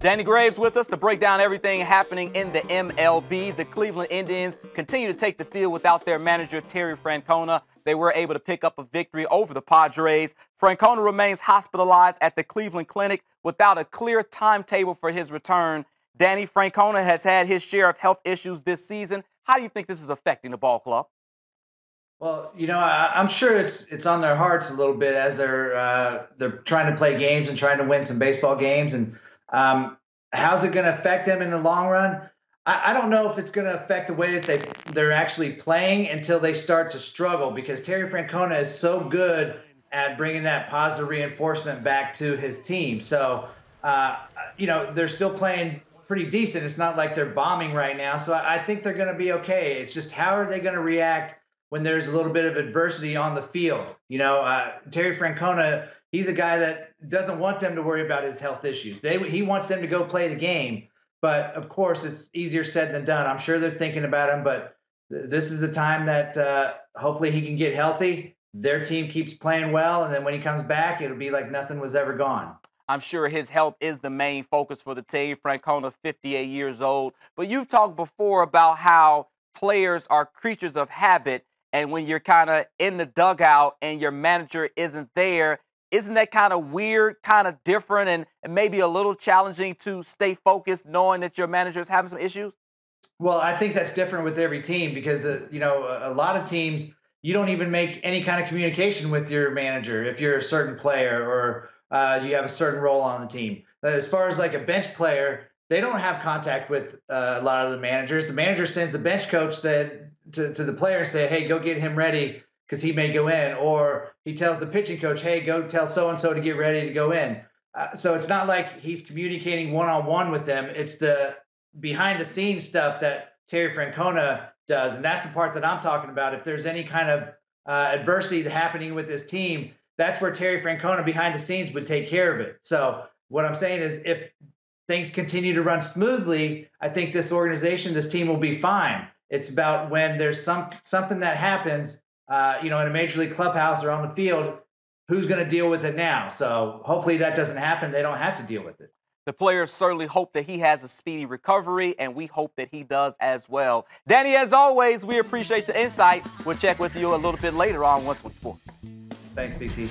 Danny Graves with us to break down everything happening in the MLB. The Cleveland Indians continue to take the field without their manager, Terry Francona. They were able to pick up a victory over the Padres. Francona remains hospitalized at the Cleveland Clinic without a clear timetable for his return. Danny, Francona has had his share of health issues this season. How do you think this is affecting the ball club? Well, I'm sure it's on their hearts a little bit as they're trying to play games and trying to win some baseball games. And how's it going to affect them in the long run? I don't know if it's going to affect the way that they're actually playing until they start to struggle, because Terry Francona is so good at bringing that positive reinforcement back to his team. So, they're still playing pretty decent. It's not like they're bombing right now. So I think they're going to be okay. It's just, how are they going to react when there's a little bit of adversity on the field? Terry Francona, he's a guy that doesn't want them to worry about his health issues. He wants them to go play the game. But, of course, it's easier said than done. I'm sure they're thinking about him, but this is a time that hopefully he can get healthy. Their team keeps playing well, and then when he comes back, it'll be like nothing was ever gone. I'm sure his health is the main focus for the team. Francona, 58 years old. But you've talked before about how players are creatures of habit, and when you're kind of in the dugout and your manager isn't there, isn't that kind of weird, kind of different, and maybe a little challenging to stay focused knowing that your manager is having some issues? Well, I think that's different with every team because, a lot of teams, you don't even make any kind of communication with your manager if you're a certain player or you have a certain role on the team. As far as like a bench player, they don't have contact with a lot of the managers. The manager sends the bench coach to the player and say, hey, go get him ready because he may go in. Or he tells the pitching coach, hey, go tell so-and-so to get ready to go in. So it's not like he's communicating one-on-one with them. It's the behind-the-scenes stuff that Terry Francona does. And that's the part that I'm talking about. If there's any kind of adversity happening with this team, that's where Terry Francona behind the scenes would take care of it. So what I'm saying is, if things continue to run smoothly, I think this organization, this team will be fine. It's about when there's something that happens, in a major league clubhouse or on the field, who's going to deal with it now? So hopefully that doesn't happen. They don't have to deal with it. The players certainly hope that he has a speedy recovery, and we hope that he does as well. Danny, as always, we appreciate the insight. We'll check with you a little bit later on Once with Sports. Thanks, CT.